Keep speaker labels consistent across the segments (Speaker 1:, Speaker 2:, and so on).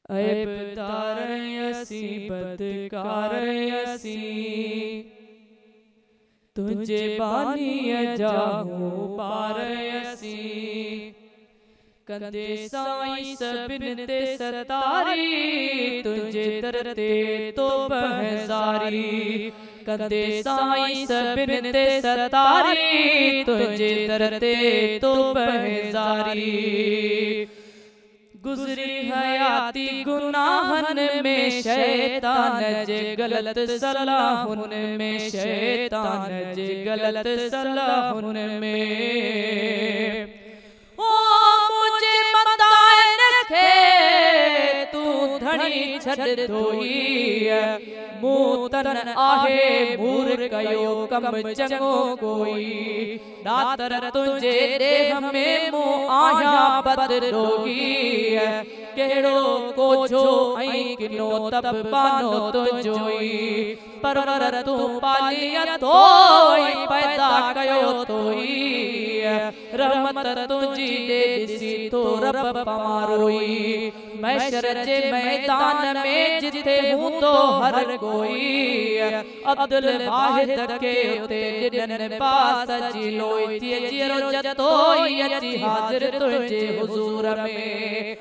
Speaker 1: ऐबदार असी बदकार असी तुझे बानी जाहू पार असी कंदे साई सबिन ते सतारी तुझे दरते तो बहजारी कंदे साई सबिन ते सतारी तुझे दरते तो बहजारी गुजरी हयाती गुनाहन में शैतान जे गलत सलाहुन में शैतान जे गलत सलाहुन में ओ मुझे मताए रखे तू धनी छड़ धोई मूतन आहे मूर कयो कम चंगो कोई दातर तुझे देह में मु आया बदरोगी केड़ो कोछो ऐं किनो तब बानो तुझोई परवर तू पालिया तोई पैदा कयो तोई रहमत तुझी दे दिसी तो रब पमारोई मैशर जे मैदान में जिथे हूं तो हर कोई अब्दुल वाहिद के उते दिनन पास जी लोई थी जीरो जतोई अची हाजिर तुझे हुजूर में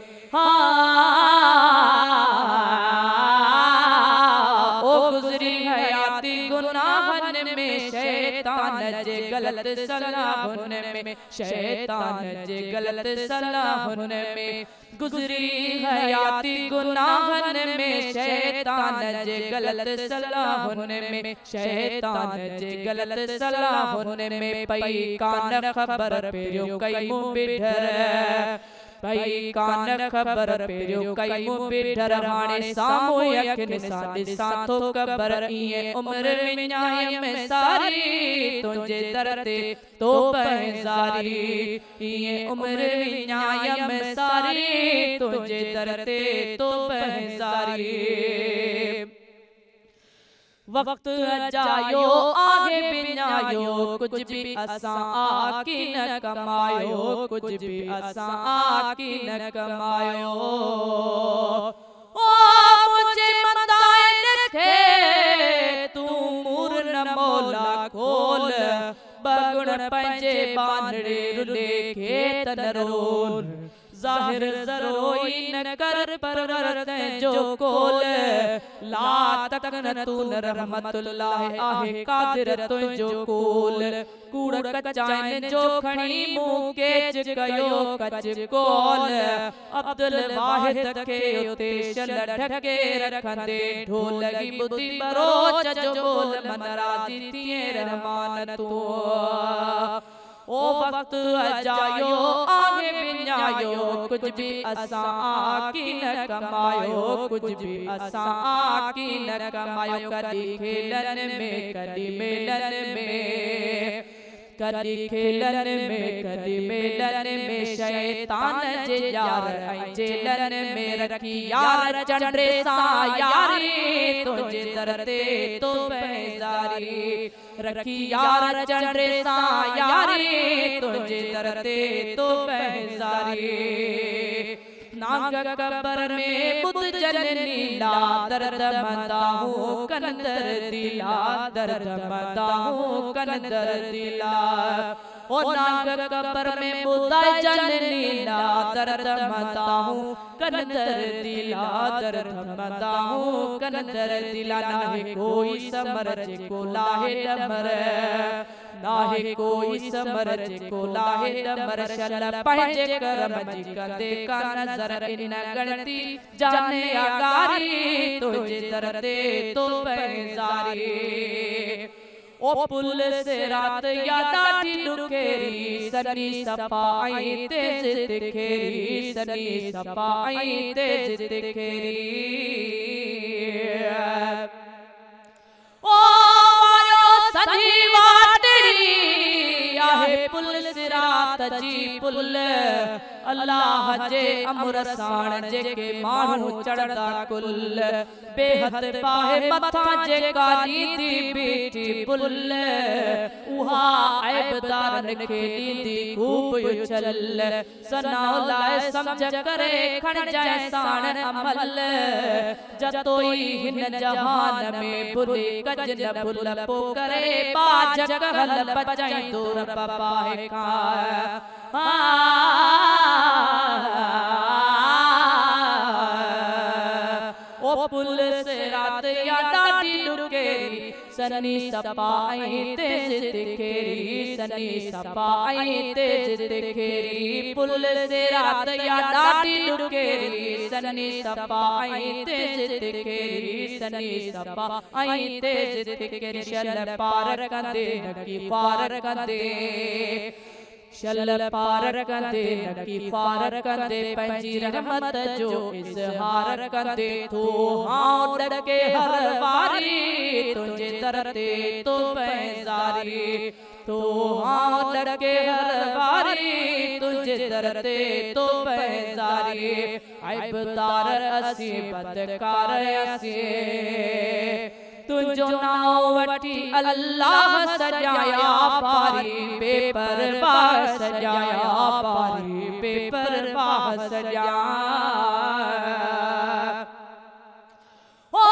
Speaker 1: ओ गुजरी हयाती गुनाहन में शैतान जे गलत सलाहुन में शैतान जे गलत सलाहुन में गुजरी हयाती गुनाहन में शैतान जे गलत सलाहुन में शैतान जे गलत सलाहुन में पई कान खबर पेरियो कई मुंह बिढर पई कान खबर पेरियो कई मुंह बिढर हाणे सामो यकिन साडे साथो खबर इए उम्र विञाय में सारी तुझे दरते तो बहजारी इए उम्र विञाय में सारी तुझे दरते तो बहजारी वक्त अजायो आगे बिनायो कुछ भी असा आकी न कमायो कुछ भी असा आकी न कमायो ओ मुझे मताए रखे तू मूर न मौला खोल बगुण पंजे बानड़े रुले खेत नरोल जाहिर जरोई न कर परवर जो कोल ला तक न तू न रहमतुल्लाह आहे कादिर तुझो कोल कूड़ कचाइन जो खणी मुंह के कयो कच कोल अब्दुल वाहिद के उते शल ढके रखंदे ढोलगी बुद्धि बरोच जो बोल मन राजी थिए रहमान तू ओ वक्त अजायो आगे बिनायो कुछ भी असा आकी न कमायो कुछ भी असा आकी न कमायो कदी खेलन में कदी मेलन में कदी खेलन में कदी मेलन में शैतान जे यार ऐं जेलन में रखी यार चंड्रे सा यारी तुझे दरते तो बहजारी रखी यार चंड्रे सा यारी तुझे दरते तो बहजारी नाग कबर में बुद्ध जननी ला दर्द मता हूँ कंदर दिला दर्द मता हूँ कंदर दिला ओ नाग कबर में बुद्ध जननी ला दर्द मता हूँ कंदर दिला दर्द मता हूँ कंदर दिला नाहे कोई समर को लाहे डमर नाहे कोई समर को लाहे डमर शल पंहिंजे करम जी कंदे का नजर इन गणती जाने आगारी तुझे दरते तो बहजारी ओ पुल से रात या डाटी डुकेरी सनी सपाई तेज दिखेरी सनी सपाई तेज दिखेरी ओ सनी वाटड़ी आहे पुल सिरात जी पुल अल्लाह जे अमर साण जेके माण्हू चढ़दा कुल बेहद पाहे मथा जेका ॾींदी बीठी पुल उहा ऐबदारन खे ॾींदी खूब उछल सनाओ लाए समझ करे खणजाए साण अमल जतोई हिन जहान में भुली कज न भुल पो करे बाज कहल बचाई दूर पाए का ओ पुल से रात या डाटी लुकेरी सनी सपाई तेज दिखेरी सनी सपाई तेज दिखेरी पुल से रात या डाटी लुकेरी सनी सपाई तेज दिखेरी सनी सपाई तेज दिखेरी शल पार कंदे नकी पार कंदे शल पार कंदे नकी पार कंदे पंजी रहमत जो इज़हार कंदे तू हाँ डके हर बारी तुझे दरते तो पैजारी तो हाँ डके हर बारी तुझे दरते तो पैजारी ऐबदार असी बदकार असी तुझो नाव वठी अल्लाह सजाया पारी बेपरवाह सजाया पारी बेपरवाह सजाया ओ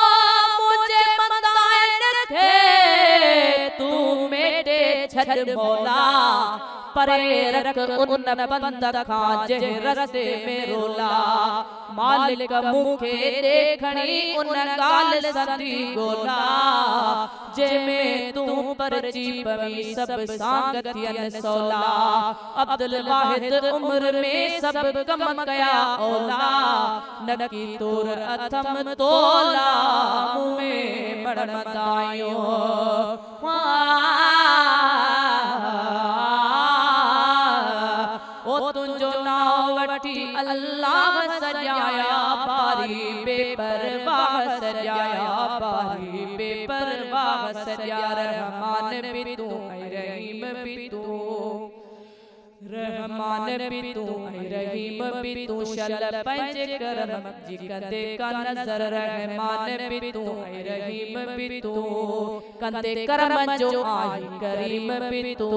Speaker 1: मुझे मंदाए थे तू मेरे छड़ मौला परे रख उन बंद खां जे रस्ते में रोला मालिक मुखे देखणी उन गाल संदी गोला जे में तू परची पवी सब सांगतियन सोला अब्दुल वाहिद उम्र में सब कम कया ओला नकी तोर अथम तोला मुँह में मड़मदायो ओ तुझो नाव वठी अल्लाह सजाया पारी बेपरवाह सजाया पारी बेपरवाह सजा रहमान भी तू रहीम भी तू रहमान भी तू रहीम भी तू शल पंज करम जी कंदे का नजर रहमान भी तू रहीम भी तू कंदे करम जो आई करीम भी तू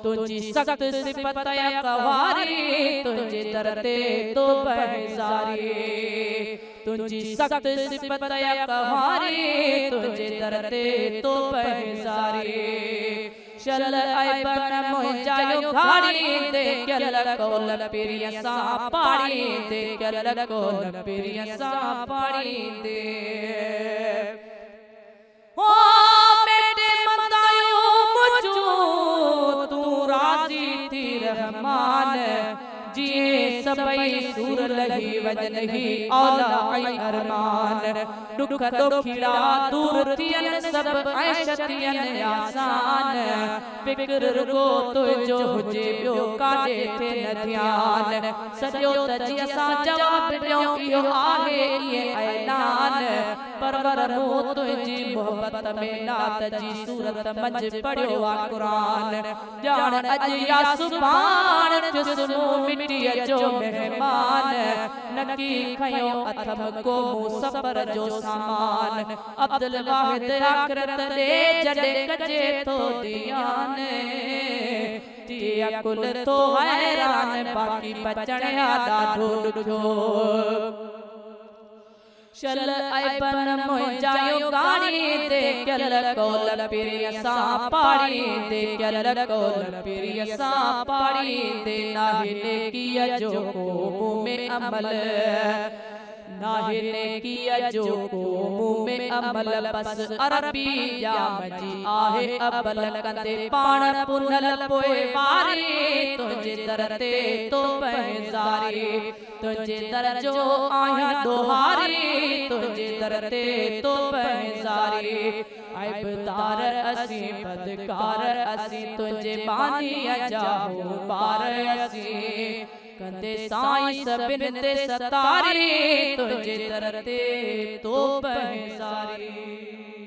Speaker 1: तुझी सख्त सिफत या कवारी तुझे दरते तो पैजारी तुझी सख्त सिफत या कवारी तुझे दरते तो पैजारी शल ऐबन मुझायो घाड़ी दे कल कोल पिरिया सा पाड़ी दे कल कोल पिरिया सा पाड़ी दे ओ बेटे मंदायो मुझो तू राजी थी रहमान जिए सबई सूर लगी वजन ही औला अरमान दुख दुखिड़ा दूर थियन सब ऐशतियन आसान फिक्र रुको तुझो हुजे पियो काॾे थे न ध्यान सजो तजी असां जवाब ॾियो इहो आहे ये ऐलान परवर मो तुझी मोहब्बत में नात जी सूरत मंझ पढ़ियो आ कुरान ॼाण अॼु या सुभाण थियुसि मिटीअ जो मेहमान नकी खयो अथम को मुसफर जो सामान अब्दुल वाहिद आखिरत दे जडे कजे तो दियान तिया कुल तो हैरान बाकी बचणया ॾाढो ॾुखियो शल ऐबन मुझायो गाड़ी दे कल कोल पिरिया सा पाड़ी दे कल कोल पिरिया सा पाड़ी दे नाहिले किया जो को मुँह में अमल नाहिले किया जो को मुँह में अमल बस अरबी जामजी आहे अबल कंदे पाण पुनल पोए वारी तुझे दरते तो पैजारी तुझे दर जो आया दोहारी तुझे दरते तो पैजारी ऐबदार असी बदकार असी तुझे बानी अजाहू बार असी कंदे साईं सबिन ते सतारी तुझे दरते तो पैजारी।